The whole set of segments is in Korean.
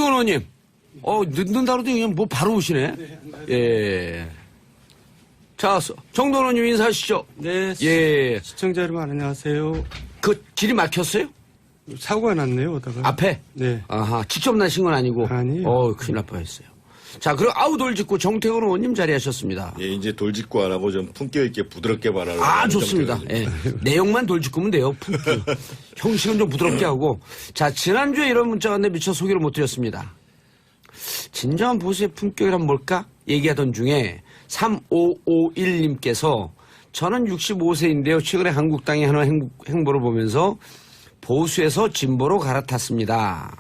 정도원 의원님. 늦는다 그러더니 그냥 뭐 바로 오시네. 예. 자, 정도원 의원님 인사하시죠. 네. 예. 시청자 여러분 안녕하세요. 그 길이 막혔어요? 사고가 났네요, 오다가. 앞에? 네. 아하, 직접 나신 건 아니고. 아니에요. 큰일 날 뻔했어요. 자, 그럼 아우돌 짓고 정태근 의원님 자리하셨습니다. 예, 이제 돌직구 안 하고 좀 품격 있게 부드럽게 말하려고. 좋습니다. 예. 내용만 돌직구면 돼요. 형식은 좀 부드럽게 하고. 자, 지난주에 이런 문자가 왔는데 미처 소개를 못 드렸습니다. 진정한 보수의 품격이란 뭘까? 얘기하던 중에 3551님께서 저는 65세인데요. 최근에 한국당이 하는 행보를 보면서 보수에서 진보로 갈아탔습니다.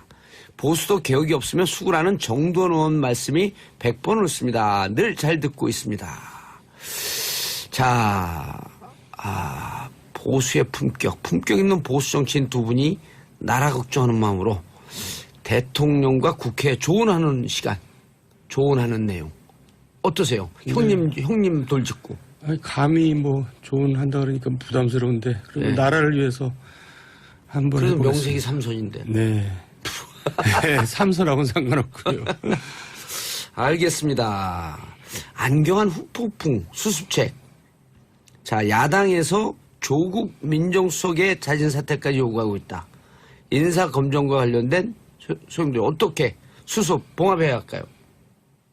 보수도 개혁이 없으면 수구라는 정도원 의원 말씀이 100번을 씁니다. 늘 잘 듣고 있습니다. 자, 보수의 품격 있는 보수 정치인 두 분이 나라 걱정하는 마음으로 대통령과 국회에 조언하는 시간, 조언하는 내용. 어떠세요? 형님 돌직구. 감히 뭐 조언한다 그러니까 부담스러운데 그리고 네. 나라를 위해서 한번 그래서 해보겠습니다. 명색이 삼선인데. 네. 네, 삼선하고는 상관없고요. 알겠습니다. 안경환 후폭풍 수습책. 자, 야당에서 조국 민정수석의 자진 사퇴까지 요구하고 있다. 인사검증과 관련된 소용돌이 어떻게 수습 봉합해야 할까요?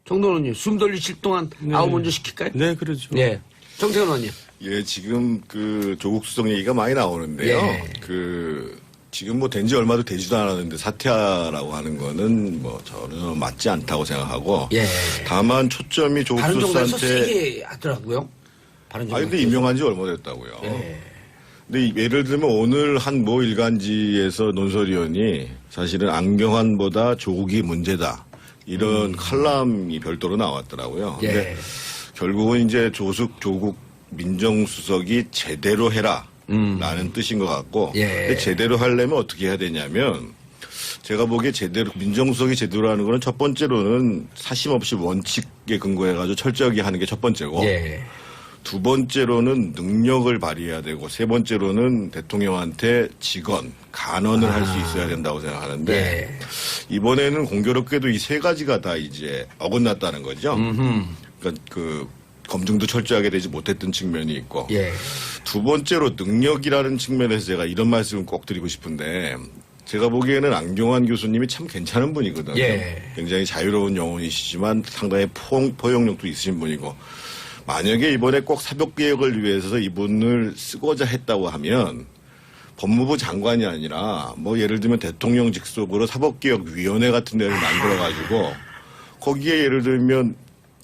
정도원 의원님 숨 돌리실 동안 아우 먼저 시킬까요? 네, 그렇죠. 네. 정태근 의원님. 예, 지금 그 조국 수석 얘기가 많이 나오는데요. 예. 지금 뭐 된 지 얼마도 되지도 않았는데 사퇴하라고 하는 거는 뭐 저는 맞지 않다고 생각하고. 예. 다만 초점이 조국 바른정당에서 수석한테. 세게 하더라고요. 바른정당. 근데 임명한 지 얼마 됐다고요. 예. 근데 예를 들면 오늘 한 모 일간지에서 논설위원이 사실은 안경환보다 조국이 문제다. 이런 칼럼이 별도로 나왔더라고요. 예. 근데 결국은 이제 조국 민정수석이 제대로 해라. 라는 뜻인 것 같고. 예. 근데 제대로 하려면 어떻게 해야 되냐면 제가 보기에 민정수석이 제대로 하는 거는 첫 번째로는 사심 없이 원칙에 근거해가지고 철저하게 하는 게 첫 번째고. 예. 두 번째로는 능력을 발휘해야 되고 세 번째로는 대통령한테 간언을 할 수 있어야 된다고 생각하는데 예. 이번에는 공교롭게도 이 세 가지가 다 이제 어긋났다는 거죠. 그러니까 그 검증도 철저하게 되지 못했던 측면이 있고 예. 두 번째로 능력이라는 측면에서 제가 이런 말씀을 꼭 드리고 싶은데 제가 보기에는 안경환 교수님이 참 괜찮은 분이거든요. 예. 굉장히 자유로운 영혼이시지만 상당히 포용력도 있으신 분이고 만약에 이번에 꼭 사법개혁을 위해서 이분을 쓰고자 했다고 하면 법무부 장관이 아니라 뭐 예를 들면 대통령 직속으로 사법개혁위원회 같은 데를 만들어가지고 거기에 예를 들면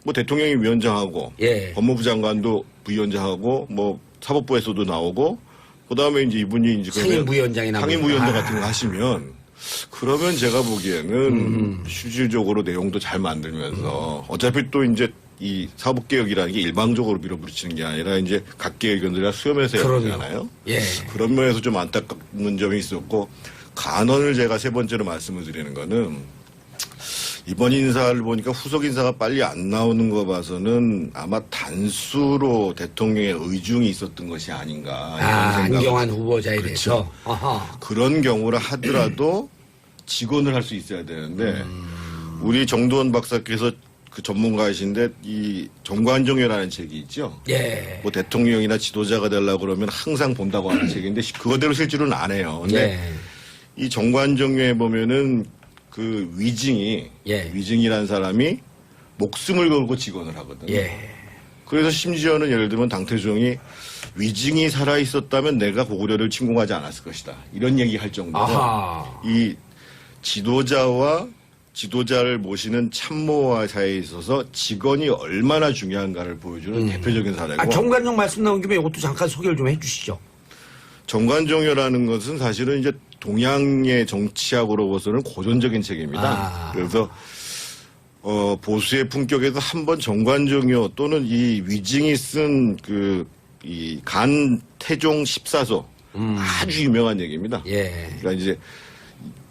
뭐 대통령이 위원장하고 예. 법무부 장관도 부위원장하고 뭐 사법부에서도 나오고 그다음에 이제 이분이 이제 상임부위원장이나 상임부위원장 같은 거 하시면 그러면 제가 보기에는 실질적으로 내용도 잘 만들면서 어차피 또 이제 이 사법개혁이라는 게 일방적으로 밀어붙이는 게 아니라 이제 각계 의견들이랑 수렴해서 해야 되잖아요. 예. 그런 면에서 좀 안타까운 점이 있었고 간언을 제가 세 번째로 말씀을 드리는 거는 이번 인사를 보니까 후속 인사가 빨리 안 나오는 거 봐서는 아마 단수로 대통령의 의중이 있었던 것이 아닌가. 이런 생각을. 안경환 후보자에 그렇죠. 대해서. 아하. 그런 경우라 하더라도 직언을 할 수 있어야 되는데 우리 정도원 박사께서 그 전문가이신데 이 정관정회라는 책이 있죠. 예. 뭐 대통령이나 지도자가 되려고 그러면 항상 본다고 하는 책인데 그거대로 실제로는 안 해요. 근데 예. 이 정관정회에 보면은 그 위증이라는 사람이 목숨을 걸고 직언을 하거든요. 예. 그래서 심지어는 예를 들면 당태종이 위증이 살아 있었다면 내가 고구려를 침공하지 않았을 것이다. 이런 얘기할 정도로 아하. 이 지도자를 모시는 참모와 사이에 있어서 직언이 얼마나 중요한가를 보여주는 대표적인 사례고. 정관용 말씀 나온 김에 이것도 잠깐 소개를 좀 해주시죠. 정관정회라는 것은 사실은 이제 동양의 정치학으로 봐서는 고전적인 책입니다. 그래서 보수의 품격에서 한번 정관정회 또는 이 위증이 쓴 이 간태종 14소 아주 유명한 얘기입니다. 예. 그러니까 이제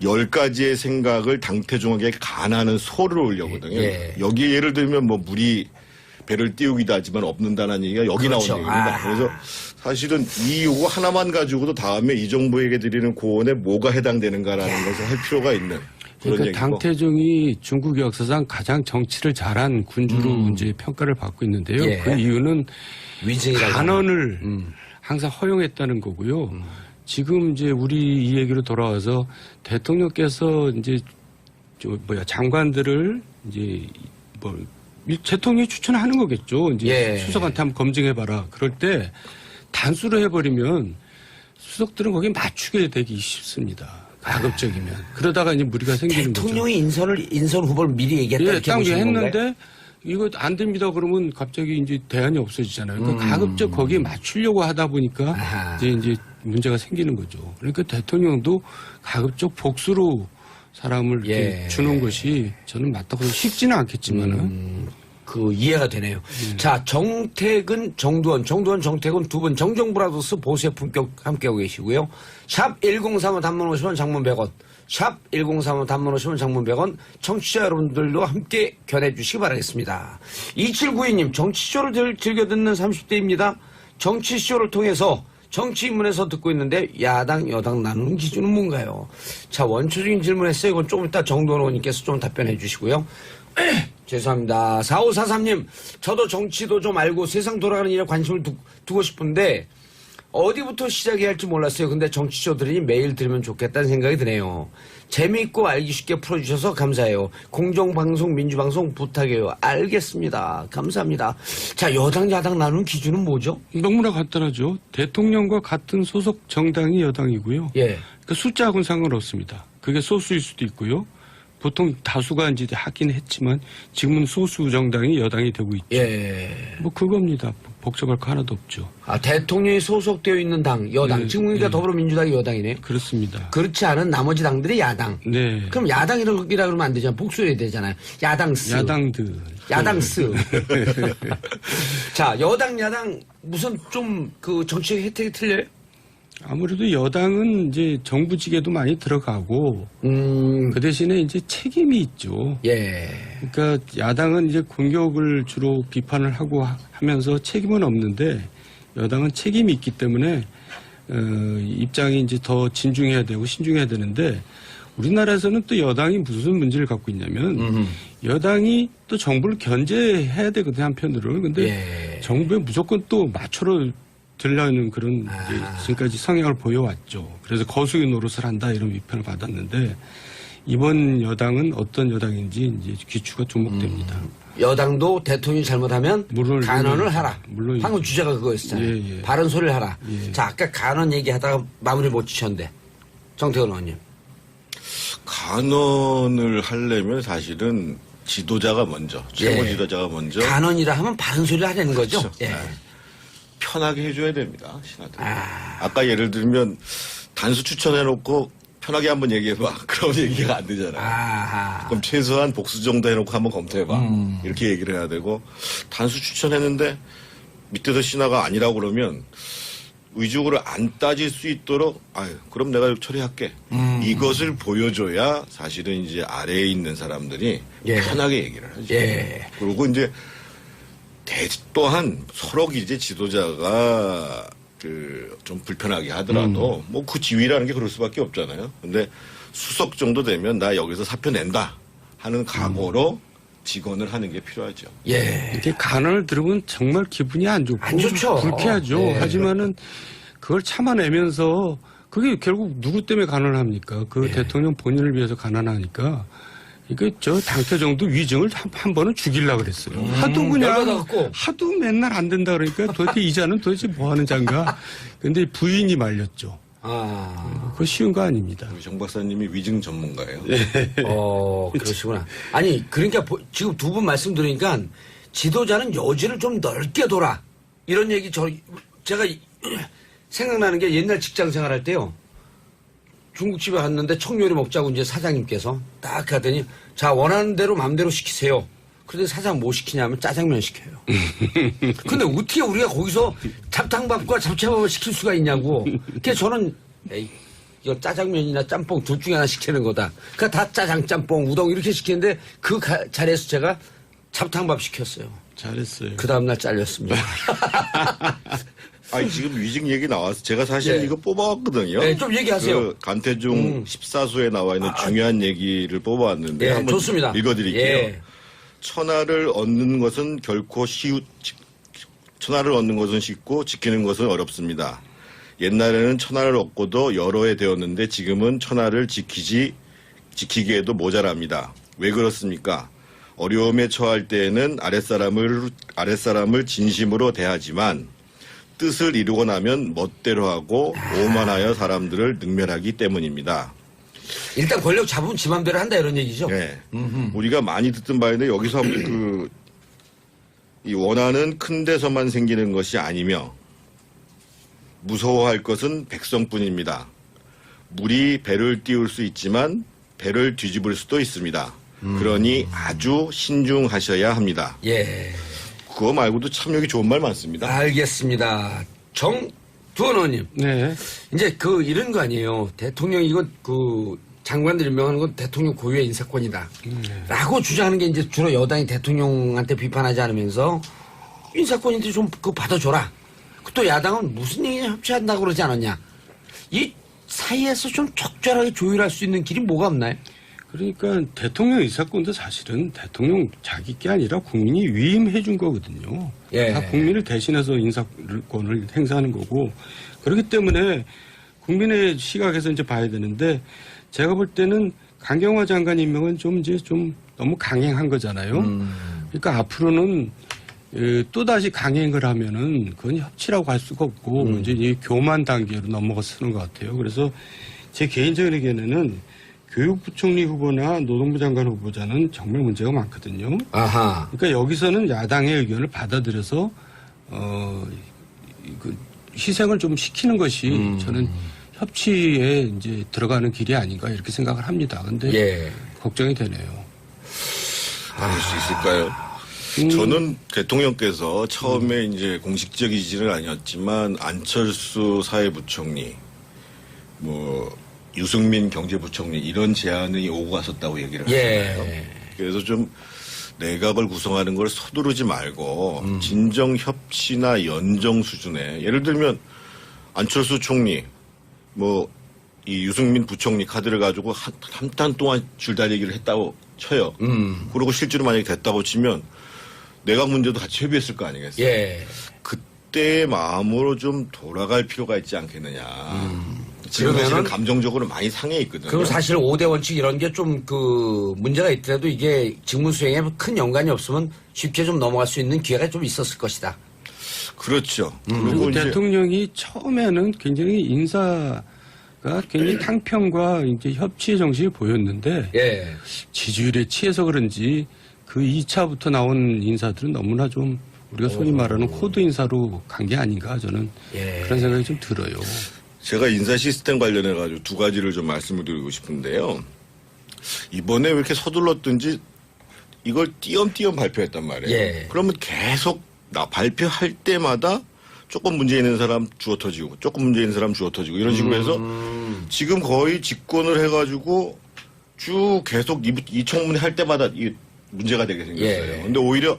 10가지의 생각을 당태종에게 간하는 소를 올려거든요. 예. 여기 예를 들면 뭐 물이 배를 띄우기도 하지만 없는다는 얘기가 여기 그렇죠. 나오는 얘기입니다. 그래서 사실은 이 요거 하나만 가지고도 다음에 이 정부에게 드리는 고언에 뭐가 해당되는가라는 것을 할 필요가 있는. 그런 그러니까 얘기고. 당태종이 중국 역사상 가장 정치를 잘한 군주로 이제 평가를 받고 있는데요. 예. 그 이유는 위증이라고 간언을 항상 허용했다는 거고요. 지금 이제 우리 이 얘기로 돌아와서 대통령께서 이제 장관들을 이제 대통령이 추천하는 거겠죠. 이제 예. 수석한테 한번 검증해봐라. 그럴 때 단수로 해버리면 수석들은 거기에 맞추게 되기 쉽습니다. 가급적이면. 그러다가 이제 무리가 생기는 거죠. 대통령이 인선 후보를 미리 얘기했다 예, 이렇게 딱 보시는 건가요? 했는데 이거 안 됩니다. 그러면 갑자기 이제 대안이 없어지잖아요. 그러니까 음. 가급적 거기에 맞추려고 하다 보니까 아하. 이제 문제가 생기는 거죠. 그러니까 대통령도 가급적 복수로 사람을 이렇게 예. 주는 것이 저는 맞다고 쉽지는 않겠지만은 그 이해가 되네요. 자, 정택은 정두원, 정택은 두 분 정정브라더스 보수의 품격 함께하고 계시고요. 샵 1035 단문 50원 장문 100원. 샵 1035 단문 50원 장문 100원. 청취자 여러분들도 함께 견해 주시기 바라겠습니다. 2792님 정치쇼를 즐겨 듣는 30대입니다. 정치쇼를 통해서 정치인문에서 듣고 있는데 야당 여당 나누는 기준은 뭔가요? 자, 원초적인 질문했어요. 이건 좀 이따 정두원 의원님께서 좀 답변해 주시고요. 죄송합니다. 4543님, 저도 정치도 좀 알고 세상 돌아가는 일에 관심을 두고 싶은데 어디부터 시작해야 할지 몰랐어요. 근데 정치쇼 들으니 매일 들으면 좋겠다는 생각이 드네요. 재미있고 알기 쉽게 풀어주셔서 감사해요. 공정방송, 민주방송 부탁해요. 알겠습니다. 감사합니다. 자, 여당, 야당 나누는 기준은 뭐죠? 너무나 간단하죠. 대통령과 같은 소속 정당이 여당이고요. 예. 그러니까 숫자하고는 상관없습니다. 그게 소수일 수도 있고요. 보통 다수가 이제 하긴 했지만 지금은 소수 정당이 여당이 되고 있죠. 예. 뭐 그겁니다. 복잡할 거 하나도 없죠. 아, 대통령이 소속되어 있는 당, 여당. 네, 지금 그러니까 네. 더불어민주당이 여당이네요. 그렇습니다. 그렇지 않은 나머지 당들이 야당. 네. 그럼 야당이라 그러면 안 되잖아요. 복수해야 되잖아요. 야당스. 야당들. 야당스. 자, 여당, 야당 무슨 좀 그 정치적 혜택이 틀려요? 아무래도 여당은 이제 정부직에도 많이 들어가고 그 대신에 이제 책임이 있죠. 예. 그러니까 야당은 이제 공격을 주로 비판을 하고 하면서 책임은 없는데 여당은 책임이 있기 때문에 입장이 이제 더 진중해야 되고 신중해야 되는데 우리나라에서는 또 여당이 무슨 문제를 갖고 있냐면 여당이 또 정부를 견제해야 되거든요, 한편으로는. 근데 예. 정부에 무조건 또 맞춰러 들려는 그런 이제 지금까지 성향을 보여왔죠. 그래서 거수의 노릇을 한다 이런 비판을 받았는데 이번 여당은 어떤 여당인지 이제 귀추가 주목됩니다. 여당도 대통령이 잘못하면 물론, 간언을 하라. 물론 방금 주제가 그거였잖아요. 예, 예. 바른 소리를 하라. 예. 자, 아까 간언 얘기하다가 마무리 못 지셨는데. 정태근 의원님. 간언을 하려면 사실은 지도자가 먼저, 최고 예. 지도자가 먼저 간언이라 하면 바른 소리를 하라는 거죠. 그렇죠. 예. 네. 편하게 해줘야 됩니다, 신하들. 아. 아까 예를 들면 단수 추천해놓고 편하게 한번 얘기해봐. 그런 얘기가 안 되잖아요. 아하. 그럼 최소한 복수 정도 해놓고 한번 검토해봐. 이렇게 얘기를 해야 되고 단수 추천했는데 밑에서 신하가 아니라고 그러면 의중으로 안 따질 수 있도록 아유 그럼 내가 처리할게. 이것을 보여줘야 사실은 이제 아래에 있는 사람들이 예. 편하게 얘기를 하죠. 예. 그리고 이제 또한 서로 이제 지도자가 좀 불편하게 하더라도 뭐 그 지위라는 게 그럴 수밖에 없잖아요. 근데 수석 정도 되면 나 여기서 사표 낸다 하는 각오로 직원을 하는 게 필요하죠. 예. 이렇게 간언을 들으면 정말 기분이 안 좋고 안 좋죠. 불쾌하죠. 네. 하지만은 그걸 참아내면서 그게 결국 누구 때문에 간언을 합니까? 그 대통령 본인을 위해서 간언하니까 이게 저 당태정도 위증을 한 번은 죽이려고 그랬어요. 하도 그냥 열받아갖고. 하도 맨날 안 된다 그러니까 도대체 이자는 도대체 뭐 하는 자인가? 근데 부인이 말렸죠. 아. 그거 쉬운 거 아닙니다. 우리 정 박사님이 위증 전문가예요. 그러시구나. 아니, 그러니까 지금 두 분 말씀 들으니까 지도자는 여지를 좀 넓게 둬라. 이런 얘기 제가 생각나는 게 옛날 직장 생활할 때요. 중국집에 갔는데 청요리 먹자고 이제 사장님께서 딱 하더니 자, 원하는 대로 마음대로 시키세요. 그런데 사장 뭐 시키냐면 짜장면 시켜요. 근데 어떻게 우리가 거기서 잡탕밥과 잡채밥을 시킬 수가 있냐고. 그래서 저는 에이, 이거 짜장면이나 짬뽕 둘 중에 하나 시키는 거다. 그러니까 다 짜장, 짬뽕, 우동 이렇게 시키는데 그 자리에서 제가 잡탕밥 시켰어요. 잘했어요. 그 다음날 잘렸습니다. 아니, 지금 위증 얘기 나와서 제가 사실 네. 이거 뽑아왔거든요. 네, 좀 얘기하세요. 그 간태중 14수에 나와 있는 중요한 얘기를 뽑아왔는데 예, 한번 좋습니다. 읽어드릴게요. 예. 천하를 얻는 것은 결코 천하를 얻는 것은 쉽고 지키는 것은 어렵습니다. 옛날에는 천하를 얻고도 여러 해 되었는데 지금은 천하를 지키기에도 모자랍니다. 왜 그렇습니까? 어려움에 처할 때에는 아랫사람을 진심으로 대하지만 뜻을 이루고 나면 멋대로 하고 오만하여 사람들을 능멸하기 때문입니다. 일단 권력 잡으면 지 맘대로 한다 이런 얘기죠. 네. 우리가 많이 듣던 바인데 여기서 이 원한은 큰 데서만 생기는 것이 아니며 무서워할 것은 백성뿐입니다. 물이 배를 띄울 수 있지만 배를 뒤집을 수도 있습니다. 그러니 아주 신중하셔야 합니다. 예. 그거 말고도 참 여기 좋은 말 많습니다. 알겠습니다. 정두원 의원님. 네. 이제 이런 거 아니에요. 대통령이 이건 장관들 임명하는 건 대통령 고유의 인사권이다. 라고 주장하는 게 이제 주로 여당이 대통령한테 비판하지 않으면서 인사권인데 좀 그거 받아줘라. 또 야당은 무슨 얘기냐 협치한다고 그러지 않았냐. 이 사이에서 좀 적절하게 조율할 수 있는 길이 뭐가 없나요? 그러니까 대통령 인사권도 사실은 대통령 자기 게 아니라 국민이 위임해 준 거거든요. 예. 다 국민을 대신해서 인사권을 행사하는 거고 그렇기 때문에 국민의 시각에서 이제 봐야 되는데 제가 볼 때는 강경화 장관 임명은 좀 너무 강행한 거잖아요. 그러니까 앞으로는 또다시 강행을 하면은 그건 협치라고 할 수가 없고 이제 이 교만 단계로 넘어가서는 것 같아요. 그래서 제 개인적인 의견에는 교육부총리 후보나 노동부 장관 후보자는 정말 문제가 많거든요. 아하. 그러니까 여기서는 야당의 의견을 받아들여서 희생을 좀 시키는 것이 저는 협치에 이제 들어가는 길이 아닌가 이렇게 생각을 합니다. 근데 예. 걱정이 되네요. 받을 수 있을까요? 저는 대통령께서 처음에 이제 공식적이지는 아니었지만 안철수 사회부총리, 유승민 경제부총리 이런 제안이 오고 갔었다고 얘기를 하잖아요. 예. 그래서 좀 내각을 구성하는 걸 서두르지 말고 진정 협치나 연정 수준에 예를 들면 안철수 총리 이 유승민 부총리 카드를 가지고 한 달 동안 줄다리기를 했다고 쳐요. 그리고 실제로 만약에 됐다고 치면 내각 문제도 같이 협의했을 거 아니겠어요? 예. 그때의 마음으로 좀 돌아갈 필요가 있지 않겠느냐. 지금 사실은 감정적으로 많이 상해 있거든요. 그럼 사실 5대 원칙 이런 게 좀 문제가 있더라도 이게 직무 수행에 큰 연관이 없으면 쉽게 좀 넘어갈 수 있는 기회가 좀 있었을 것이다. 그렇죠. 그리고 이제 대통령이 처음에는 굉장히 인사가 굉장히 탕평과 이제 협치의 정신이 보였는데 예. 지지율에 취해서 그런지 그 2차부터 나온 인사들은 너무나 좀 우리가 소위 말하는 코드 인사로 간 게 아닌가 저는 예. 그런 생각이 좀 들어요. 제가 인사 시스템 관련해 가지고 두 가지를 좀 말씀을 드리고 싶은데요. 이번에 왜 이렇게 서둘렀든지 이걸 띄엄띄엄 발표했단 말이에요. 예. 그러면 계속 발표할 때마다 조금 문제 있는 사람 주워 터지고 조금 문제 있는 사람 주워 터지고 이런 식으로 해서 지금 거의 집권을 해가지고 쭉 계속 이 청문회 할 때마다 이 문제가 되게 생겼어요. 예. 근데 오히려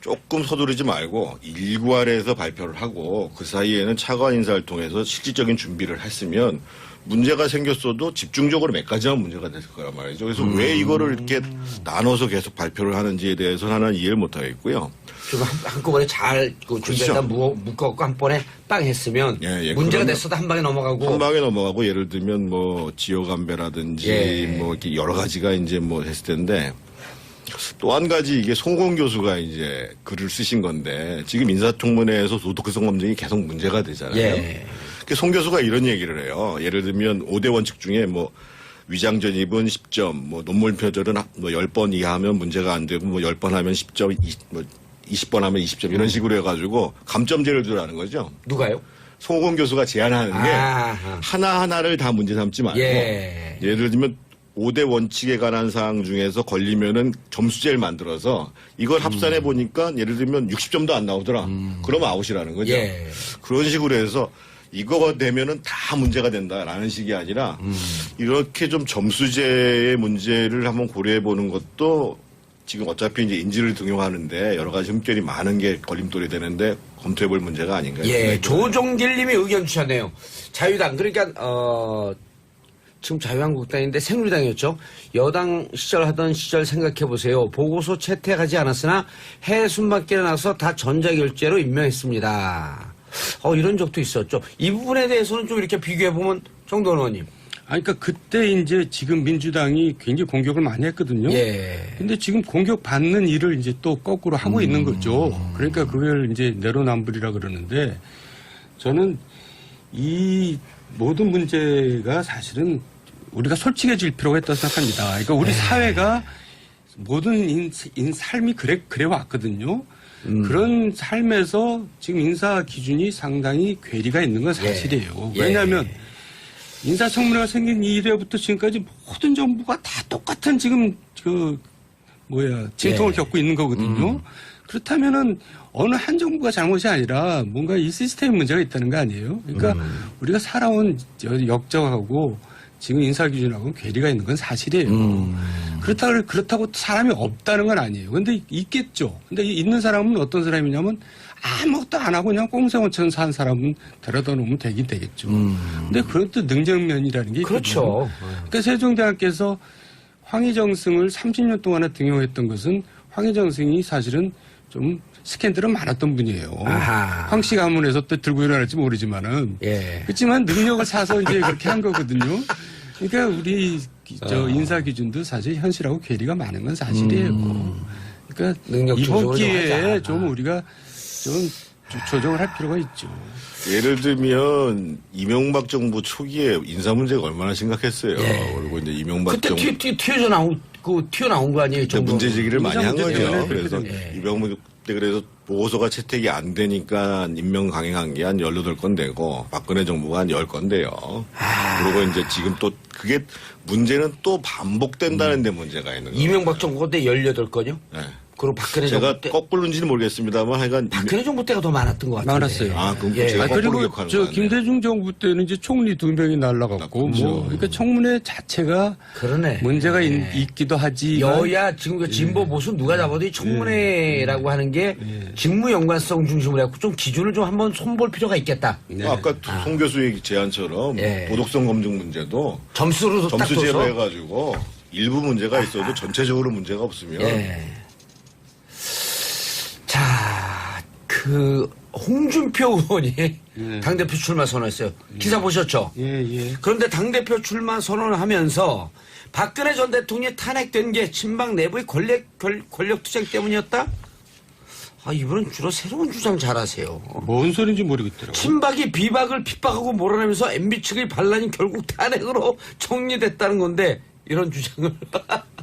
조금 서두르지 말고 일괄해서 발표를 하고 그 사이에는 차관 인사를 통해서 실질적인 준비를 했으면 문제가 생겼어도 집중적으로 몇 가지만 문제가 됐을 거란 말이죠. 그래서 왜 이거를 이렇게 나눠서 계속 발표를 하는지에 대해서 하나는 이해를 못 하겠고요. 좀 한꺼번에 잘 준비했다 묶어갖고 한 번에 빵 했으면 예, 문제가 그러면 됐어도 한 방에 넘어가고. 한 방에 넘어가고 예를 들면 지역안배라든지 예. 이렇게 여러 가지가 이제 했을 텐데 또 한 가지 이게 송공 교수가 이제 글을 쓰신 건데 지금 인사청문회에서 도덕성 검증이 계속 문제가 되잖아요. 예. 송 교수가 이런 얘기를 해요. 예를 들면 5대 원칙 중에 위장 전입은 10점, 논문 표절은 10번 이하하면 문제가 안 되고 10번 하면 10점, 20번 하면 20점 이런 식으로 해가지고 감점제를 두라는 거죠. 누가요? 송공 교수가 제안하는 게 아하. 하나하나를 다 문제 삼지 말고 예. 예를 들면 5대 원칙에 관한 사항 중에서 걸리면은 점수제를 만들어서 이걸 합산해 보니까 예를 들면 60점도 안 나오더라. 그러면 아웃이라는 거죠. 예. 그런 식으로 해서 이거가 되면은 다 문제가 된다라는 식이 아니라 이렇게 좀 점수제의 문제를 한번 고려해 보는 것도 지금 어차피 이제 인지를 등용하는데 여러 가지 흠결이 많은 게 걸림돌이 되는데 검토해볼 문제가 아닌가요? 예, 조종길님이 의견 주셨네요. 자유당 그러니까 지금 자유한국당인데 새누리당이었죠. 여당 시절 하던 시절 생각해보세요. 보고서 채택하지 않았으나 해순맞기를 나서 다 전자결제로 임명했습니다. 이런 적도 있었죠. 이 부분에 대해서는 좀 이렇게 비교해보면 정도원 의원님. 그러니까 그때 이제 지금 민주당이 굉장히 공격을 많이 했거든요. 예. 근데 지금 공격받는 일을 이제 또 거꾸로 하고 있는 거죠. 그러니까 그걸 이제 내로남불이라 그러는데 저는 이 모든 문제가 사실은 우리가 솔직해질 필요가 있다고 생각합니다. 그러니까 우리 사회가 모든 삶이 그래 왔거든요. 그런 삶에서 지금 인사 기준이 상당히 괴리가 있는 건 사실이에요. 예. 왜냐하면 인사청문회가 생긴 이래부터 지금까지 모든 정부가 다 똑같은 지금 진통을 겪고 있는 거거든요. 그렇다면은 어느 한 정부가 잘못이 아니라 뭔가 이 시스템 문제가 있다는 거 아니에요? 그러니까 우리가 살아온 역적하고 지금 인사 기준하고는 괴리가 있는 건 사실이에요. 그렇다고 사람이 없다는 건 아니에요. 근데 있겠죠. 근데 있는 사람은 어떤 사람이냐면 아무것도 안 하고 그냥 꽁생원처럼 산 사람은 데려다 놓으면 되긴 되겠죠. 근데 그런 또 능력면이라는 게 있거든요. 그렇죠. 그러니까 세종대왕께서 황희정승을 30년 동안에 등용했던 것은 황희정승이 사실은 좀 스캔들은 많았던 분이에요. 아하. 황씨 가문에서 또 들고 일어날지 모르지만은. 예. 그렇지만 능력을 사서 이제 그렇게 한 거거든요. 그러니까 우리 인사 기준도 사실 현실하고 괴리가 많은 건 사실이에요. 그러니까 능력 이번 조정을 좀 기회에 하자. 좀 우리가 좀 조정을 할 필요가 있죠. 예를 들면 이명박 정부 초기에 인사 문제가 얼마나 심각했어요. 예. 그리고 이제 이명박 그때 정부 튀어나온 거 아니에요? 그때 문제 제기를 많이 한 문제 때문에 거죠. 그래서 예. 이명박 때 그래서 보고서가 채택이 안 되니까 임명 강행한 게 한 18건 되고 박근혜 정부가 한 10건데요. 그리고 이제 지금 또 그게 문제는 또 반복된다는 데 문제가 있는 거예요. 이명박 정부 때 18건요? 네. 그리고 박근혜 제가 정부 때 거꾸로인지는 모르겠습니다만 하여간 박근혜 정부 때가 더 많았던 것 같은데. 많았어요. 그럼 예. 제가 거꾸로 그리고 기억하는 저 거 같네요. 김대중 정부 때는 이제 총리 2명이 날라갔고 그렇죠. 그러니까 청문회 자체가 그러네. 문제가 있기도 하지. 여야 지금 그 진보 보수 누가 잡아도 이 청문회라고 하는 게 직무 연관성 중심으로 해갖고 좀 기준을 좀 한번 손볼 필요가 있겠다. 아까 송 교수의 제안처럼 예. 도덕성 검증 문제도 점수로 딱 점수제로 둬서. 해가지고 일부 문제가 있어도 전체적으로 문제가 없으면 예. 자, 홍준표 의원이 당대표 출마 선언했어요. 기사 보셨죠? 예. 그런데 당대표 출마 선언을 하면서 박근혜 전 대통령이 탄핵된 게 친박 내부의 권력 투쟁 때문이었다? 이분은 주로 새로운 주장 잘하세요. 뭔 소리인지 모르겠더라고요. 친박이 비박을 핍박하고 몰아내면서 MB 측의 반란이 결국 탄핵으로 정리됐다는 건데 이런 주장을.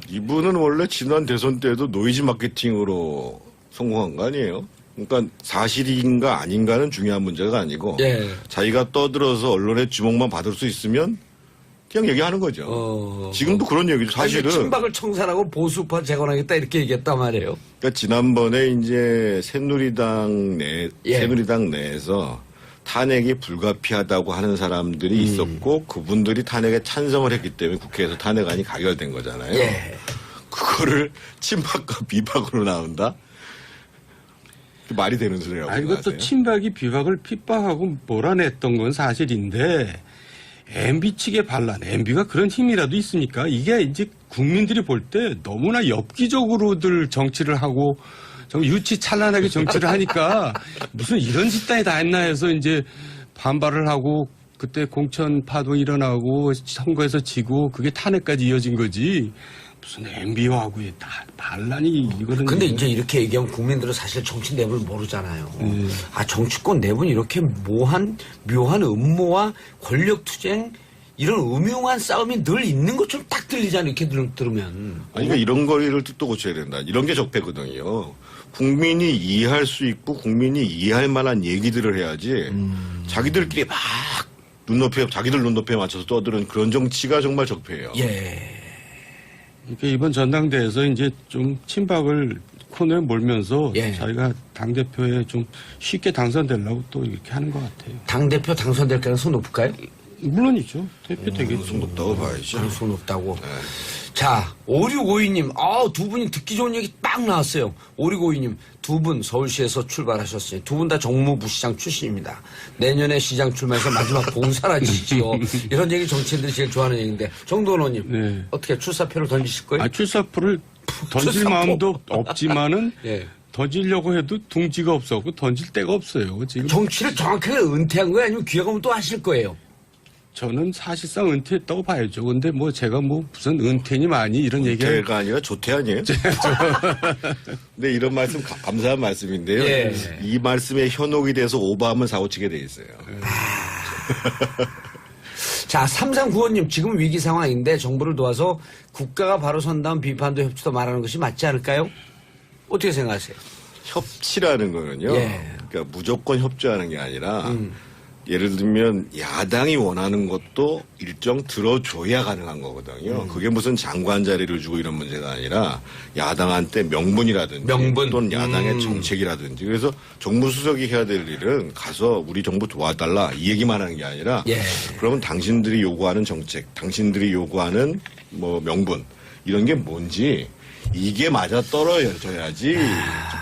이분은 원래 지난 대선 때도 노이즈 마케팅으로 성공한 거 아니에요? 그러니까 사실인가 아닌가는 중요한 문제가 아니고 예. 자기가 떠들어서 언론의 주목만 받을 수 있으면 그냥 얘기하는 거죠. 지금도 그런 얘기죠. 사실은. 친박을 청산하고 보수파 재건하겠다 이렇게 얘기했단 말이에요. 그러니까 지난번에 이제 새누리당 예. 내에서 탄핵이 불가피하다고 하는 사람들이 있었고 그분들이 탄핵에 찬성을 했기 때문에 국회에서 탄핵안이 가결된 거잖아요. 예. 그거를 친박과 비박으로 나온다? 말이 되는 소리라고 이것도 생각하세요? 친박이 비박을 핍박하고 몰아냈던 건 사실인데 MB 측의 반란, MB가 그런 힘이라도 있습니까? 이게 이제 국민들이 볼 때 너무나 엽기적으로들 정치를 하고 좀 유치찬란하게 정치를 하니까 무슨 이런 짓단이 다 했나 해서 이제 반발을 하고 그때 공천 파동 일어나고 선거에서 지고 그게 탄핵까지 이어진 거지. 무슨 MB하고 반란이 이거는. 근데 이제 이렇게 얘기하면 국민들은 사실 정치 내부를 모르잖아요. 정치권 내부는 이렇게 묘한 음모와 권력 투쟁 이런 음흉한 싸움이 늘 있는 것처럼 딱 들리잖아요. 이렇게 들으면. 그러니까 이런 거를 뜻도 고쳐야 된다. 이런 게 적폐거든요. 국민이 이해할 수 있고 국민이 이해할 만한 얘기들을 해야지 자기들끼리 막 자기들 눈높이에 맞춰서 떠드는 그런 정치가 정말 적폐예요. 예. 그러니까 이번 전당대회에서 이제 좀 친박을 코너에 몰면서 예. 자기가 당대표에 좀 쉽게 당선되려고 또 이렇게 하는 것 같아요. 당대표 당선될 가능성 높을까요? 물론이죠. 대표 되겠죠. 가능성 높다고 봐야죠. 가능성 높다고. 자, 5652님. 아, 두 분이 듣기 좋은 얘기 딱 나왔어요. 5652님. 두 분 서울시에서 출발하셨어요. 두 분 다 정무부시장 출신입니다. 내년에 시장 출마해서 마지막 봉사라지시오. 이런 얘기 정치인들이 제일 좋아하는 얘기인데. 정도원 의원님. 네. 어떻게 출사표를 던지실 거예요? 출사표를 던질 출사표. 마음도 없지만은 예. 던지려고 해도 둥지가 없었고 던질 데가 없어요. 지금 정치를 정확하게 은퇴한 거예요? 아니면 기회가면 또 하실 거예요? 저는 사실상 은퇴했다고 봐야죠. 근데 뭐 제가 뭐 무슨 은퇴니 많이 이런 얘기 은퇴가 아니라 조퇴 아니에요? 근데 이런 말씀 감사한 말씀인데요. 예. 이 말씀에 현혹이 돼서 오버하면 사고치게 돼 있어요. 자, 3395님, 지금 위기 상황인데 정부를 도와서 국가가 바로 선다면 비판도 협치도 말하는 것이 맞지 않을까요? 어떻게 생각하세요? 협치라는 거는요. 예. 그러니까 무조건 협조하는 게 아니라 예를 들면 야당이 원하는 것도 일정 들어줘야 가능한 거거든요. 그게 무슨 장관 자리를 주고 이런 문제가 아니라 야당한테 명분이라든지 명분. 또는 야당의 정책이라든지 그래서 정무수석이 해야 될 일은 가서 우리 정부 도와달라 이 얘기만 하는 게 아니라 예. 그러면 당신들이 요구하는 정책, 당신들이 요구하는 뭐 명분 이런 게 뭔지 이게 맞아 떨어져야지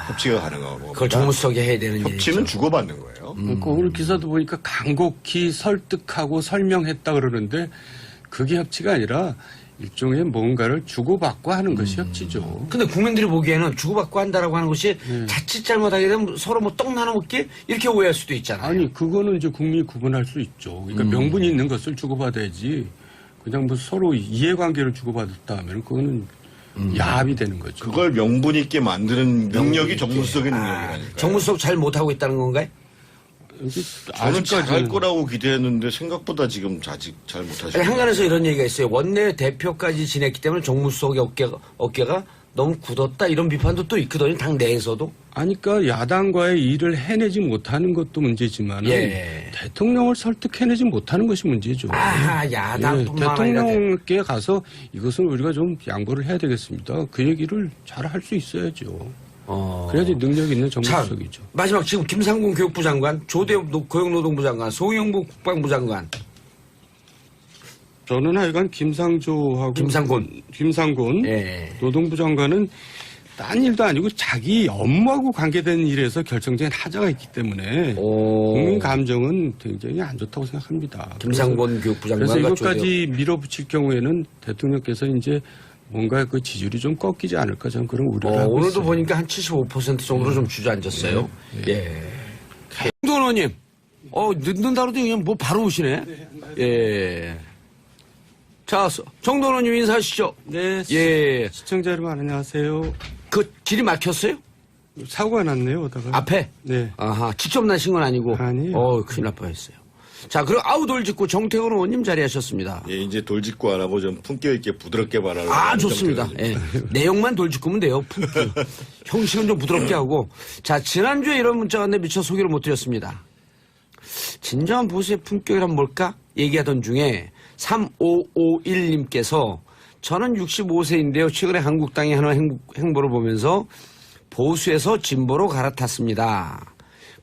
협치가 가능하고 그걸 정무수석이 해야 되는 협치는 일이죠. 주고받는 거예요. 그 오늘 기사도 보니까 간곡히 설득하고 설명했다 그러는데 그게 협치가 아니라 일종의 뭔가를 주고받고 하는 것이 협치죠. 근데 국민들이 보기에는 주고받고 한다라고 하는 것이 자칫 잘못하게 되면 서로 뭐 떡 나눠 먹기 이렇게 오해할 수도 있잖아요. 아니 그거는 이제 국민이 구분할 수 있죠. 그러니까 명분이 있는 것을 주고받아야지 그냥 뭐 서로 이해관계를 주고받았다 하면 그거는 야합이 되는 거죠. 그걸 명분 있게 만드는 능력이 정무수석의 능력이라니까요. 정무수석 잘 못하고 있다는 건가요? 저는 잘할 거라고 기대했는데 생각보다 지금 아직 잘 못하시고 아니, 한간에서 이런 얘기가 있어요. 원내 대표까지 지냈기 때문에 정무수석의 어깨가 너무 굳었다 이런 비판도 또 있거든요. 당 내에서도. 아니, 그러니까 야당과의 일을 해내지 못하는 것도 문제지만 예. 대통령을 설득해내지 못하는 것이 문제죠. 아, 야당뿐만 아니라 대통령께 가서 이것은 우리가 좀 양보를 해야 되겠습니다. 그 얘기를 잘 할 수 있어야죠. 그래야지 능력 있는 정무수석이죠. 마지막 지금 김상곤 교육부 장관, 조대엽 고용노동부 장관, 송영무 국방부 장관. 저는 하여간 김상곤 예. 노동부 장관은 딴 일도 아니고 자기 업무하고 관계된 일에서 결정적인 하자가 있기 때문에 국민 감정은 굉장히 안 좋다고 생각합니다. 김상곤 교육부 그래서 장관과 이것까지 밀어붙일 경우에는 대통령께서 이제 뭔가 그 지지율이 좀 꺾이지 않을까 저는 그런 우려를 하고 오늘도 있어요. 보니까 한 75% 정도로 좀 주저앉았어요. 예. 정도원 의원님, 늦는다 그러더니 그냥 뭐 바로 오시네. 예. 자, 정도원 의원님 인사하시죠. 네. 예. 시청자 여러분 안녕하세요. 그 길이 막혔어요? 사고가 났네요, 오다가. 앞에? 네. 아하, 직접 나신 건 아니고. 아니에요. 큰일 날 뻔했어요. 자, 그럼 아우돌 짓고 정태근 의원님 자리하셨습니다. 예, 이제 돌직구 안 하고 좀 품격 있게 부드럽게 말하려고 아, 하는 좋습니다. 예. 내용만 돌직구면 돼요. 형식은 좀 부드럽게 하고. 자, 지난주에 이런 문자가 왔는데 미처 소개를 못 드렸습니다. 진정한 보수의 품격이란 뭘까? 얘기하던 중에 3551님께서 저는 65세인데요. 최근에 한국당이 하는 행보를 보면서 보수에서 진보로 갈아탔습니다.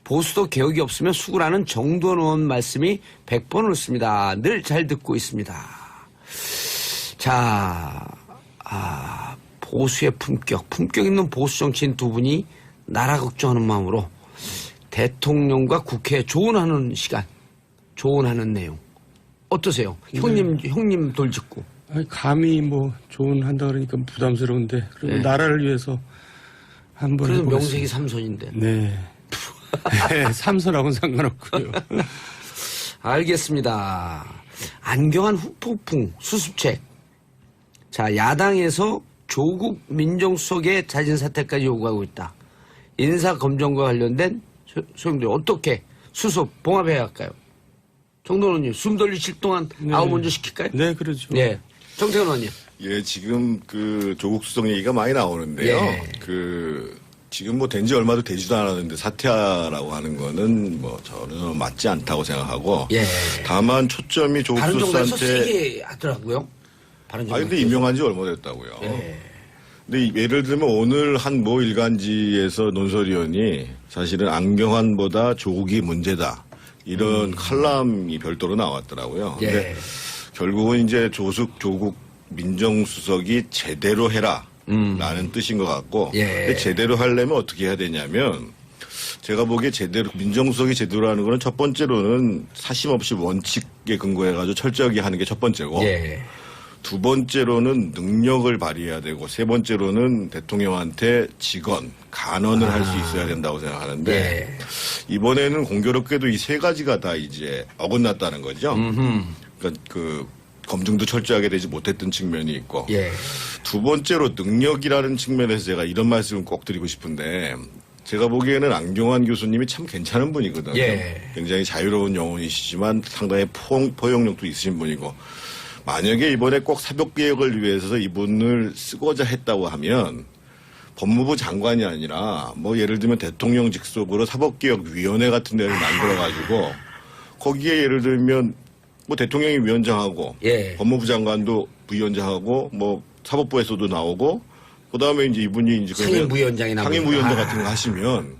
보수도 개혁이 없으면 수구라는 정도원 의원 말씀이 100번을 씁니다. 늘 잘 듣고 있습니다. 자, 보수의 품격 있는 보수 정치인 두 분이 나라 걱정하는 마음으로 대통령과 국회에 조언하는 시간, 조언하는 내용. 어떠세요? 형님 돌직구. 아니, 감히 뭐 조언한다 그러니까 부담스러운데 그래도 나라를 위해서 한번 그래도 해보겠습니다. 명색이 삼선인데. 네. 네, 삼선하고는 상관없고요. 알겠습니다. 안경환 후폭풍 수습책. 자, 야당에서 조국 민정수석의 자진 사퇴까지 요구하고 있다. 인사검증과 관련된 소용돌이 어떻게 수습 봉합해야 할까요? 정도원 의원님 숨 돌리실 동안 아우 먼저 시킬까요? 네, 그렇죠. 네. 정태근 의원님. 예, 지금 그 조국 수석 얘기가 많이 나오는데요. 예. 지금 뭐 된 지 얼마도 되지도 않았는데 사퇴하라고 하는 거는 뭐 저는 맞지 않다고 생각하고. 예. 다만 초점이 조국 바른정당에서 수석한테. 세게 하더라고요. 바른정당. 근데 임명한 지 얼마 됐다고요. 예. 근데 예를 들면 오늘 한 모 일간지에서 논설위원이 사실은 안경환보다 조국이 문제다. 이런 칼럼이 별도로 나왔더라고요. 예. 근데 결국은 이제 조국 민정수석이 제대로 해라. 라는 뜻인 것 같고. 예. 근데 제대로 하려면 어떻게 해야 되냐면 제가 보기에 민정수석이 제대로 하는 거는 첫 번째로는 사심 없이 원칙에 근거해가지고 철저하게 하는 게 첫 번째고. 예. 두 번째로는 능력을 발휘해야 되고 세 번째로는 대통령한테 간언을 할 수 있어야 된다고 생각하는데 예. 이번에는 공교롭게도 이 세 가지가 다 이제 어긋났다는 거죠. 그러니까 그 검증도 철저하게 되지 못했던 측면이 있고 예. 두 번째로 능력이라는 측면에서 제가 이런 말씀을 꼭 드리고 싶은데 제가 보기에는 안경환 교수님이 참 괜찮은 분이거든요. 예. 굉장히 자유로운 영혼이시지만 상당히 포용력도 있으신 분이고 만약에 이번에 꼭 사법개혁을 위해서 이분을 쓰고자 했다고 하면 법무부 장관이 아니라 뭐 예를 들면 대통령 직속으로 사법개혁위원회 같은 데를 만들어가지고 거기에 예를 들면 뭐 대통령이 위원장하고 예. 법무부 장관도 부위원장하고 뭐 사법부에서도 나오고 그다음에 이제 이분이 이제 상임부위원장이나 상임부위원장 같은 거 하시면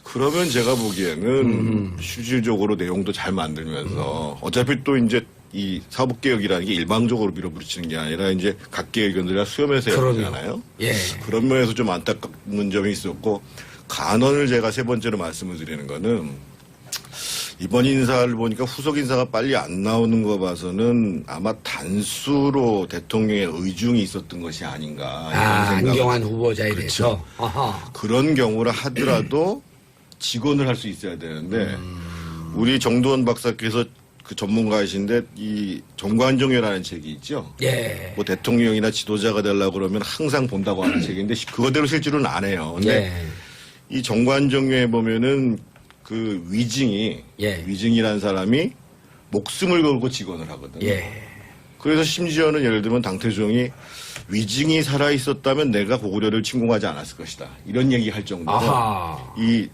그러면 제가 보기에는 실질적으로 내용도 잘 만들면서 어차피 또 이제 이 사법개혁이라는 게 일방적으로 밀어붙이는 게 아니라 이제 각계 의견들이랑 수렴해서 해야 되잖아요. 예. 그런 면에서 좀 안타까운 점이 있었고 간언을 제가 세 번째로 말씀을 드리는 거는 이번 인사를 보니까 후속 인사가 빨리 안 나오는 거 봐서는 아마 단수로 대통령의 의중이 있었던 것이 아닌가. 이런 생각을 안경환 후보자에 그렇죠. 대해서. 아하. 그런 경우를 하더라도 직언을 할 수 있어야 되는데 우리 정두원 박사께서 그 전문가이신데 이 정관정회라는 책이 있죠. 예. 뭐 대통령이나 지도자가 되려고 그러면 항상 본다고 하는 책인데 그거대로 실제로는 안 해요. 근데 예. 이 정관정회에 보면은 그 위증이라는 사람이 목숨을 걸고 직언을 하거든요. 예. 그래서 심지어는 예를 들면 당태종이 위증이 살아 있었다면 내가 고구려를 침공하지 않았을 것이다. 이런 얘기할 정도로 아하. 이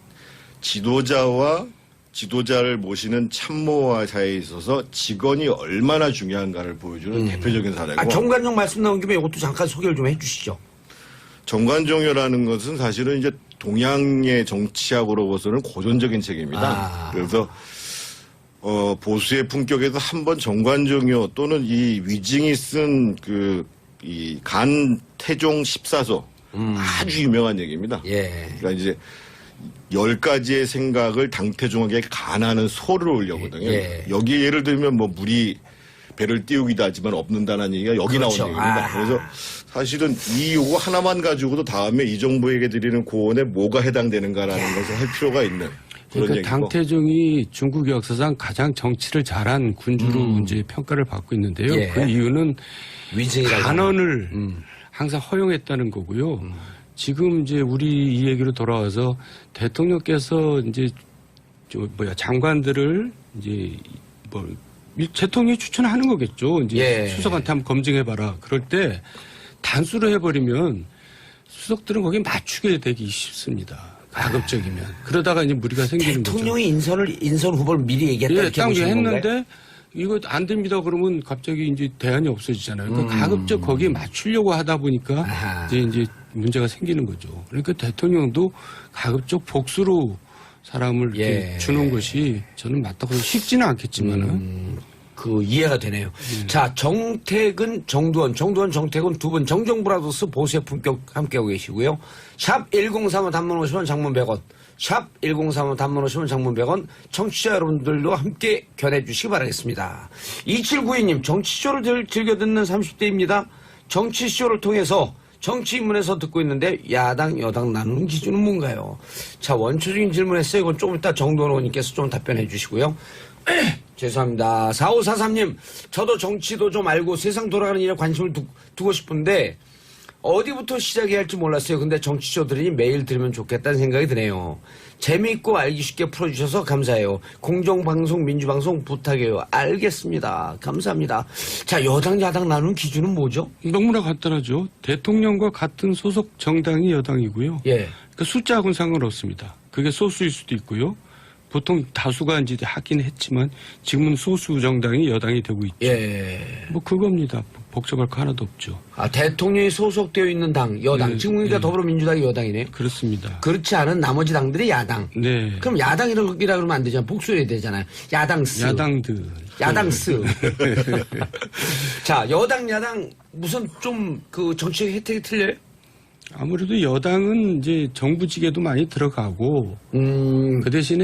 지도자를 모시는 참모와 사이에 있어서 직언이 얼마나 중요한가를 보여주는 대표적인 사례고. 정관용 말씀 나온 김에 이것도 잠깐 소개를 좀 해주시죠. 정관정회라는 것은 사실은 이제 동양의 정치학으로 봐서는 고전적인 책입니다. 그래서 보수의 품격에서 한번 정관정회 또는 이 위증이 쓴 이 간태종 14소 아주 유명한 얘기입니다. 예. 그러니까 이제 10가지의 생각을 당태종에게 간하는 소를 올려거든요. 예. 여기 예를 들면 뭐 물이 배를 띄우기도 하지만 없는다는 얘기가 여기 그렇죠. 나오는 얘기입니다. 그래서 사실은 이 요거 하나만 가지고도 다음에 이 정부에게 드리는 고언에 뭐가 해당되는가라는 것을 할 필요가 있는 그런 그러니까 얘기고. 당태종이 중국 역사상 가장 정치를 잘한 군주로 이제 평가를 받고 있는데요. 예. 그 이유는 위증이라고 간언을 항상 허용했다는 거고요. 지금 이제 우리 이 얘기로 돌아와서 대통령께서 이제 장관들을 이제 대통령이 추천하는 거겠죠. 이제 예. 수석한테 한번 검증해봐라. 그럴 때 단수로 해버리면 수석들은 거기에 맞추게 되기 쉽습니다. 가급적이면. 그러다가 이제 무리가 생기는 거죠. 대통령이 인선 후보를 미리 얘기했다 예, 이렇게 딱 보시는 했는데 건가요? 이거 안 됩니다. 그러면 갑자기 이제 대안이 없어지잖아요. 그러니까 가급적 거기에 맞추려고 하다 보니까 아하. 이제 문제가 생기는 거죠. 그러니까 대통령도 가급적 복수로 사람을 이렇게 예. 주는 것이 저는 맞다고 쉽지는 않겠지만은 이해가 되네요. 자, 정택은 정두원, 정택은 두 분, 정정브라더스 보수의 품격 함께하고 계시고요. 샵 1035 단문 50원, 장문 100원. 샵 1035 단문 50원, 장문 100원. 청취자 여러분들도 함께 견해 주시기 바라겠습니다. 2792님, 정치쇼를 즐겨 듣는 30대입니다. 정치쇼를 통해서 정치인문에서 듣고 있는데 야당, 여당 나누는 기준은 뭔가요? 자, 원초적인 질문했어요. 이건 좀 이따 정두원 의원님께서 좀 답변해 주시고요. 죄송합니다. 4543님, 저도 정치도 좀 알고 세상 돌아가는 일에 관심을 두고 싶은데 어디부터 시작해야 할지 몰랐어요. 근데 정치쇼 들으니 매일 들으면 좋겠다는 생각이 드네요. 재미있고 알기 쉽게 풀어주셔서 감사해요. 공정방송, 민주방송 부탁해요. 알겠습니다. 감사합니다. 자, 여당, 야당 나누는 기준은 뭐죠? 너무나 간단하죠. 대통령과 같은 소속 정당이 여당이고요. 예. 그러니까 숫자하고는 상관없습니다. 그게 소수일 수도 있고요. 보통 다수가 이제 하긴 했지만 지금은 소수 정당이 여당이 되고 있죠. 예. 그겁니다. 복잡할 거 하나도 없죠. 아, 대통령이 소속되어 있는 당, 여당. 네, 지금 그러니까 네. 더불어민주당이 여당이네요. 그렇습니다. 그렇지 않은 나머지 당들이 야당. 네. 그럼 야당이라 그러면 안 되잖아요. 복수해야 되잖아요. 야당스. 야당들. 야당스. 자, 여당, 야당, 무슨 좀 그 정치적 혜택이 틀려요? 아무래도 여당은 이제 정부직에도 많이 들어가고 그 대신에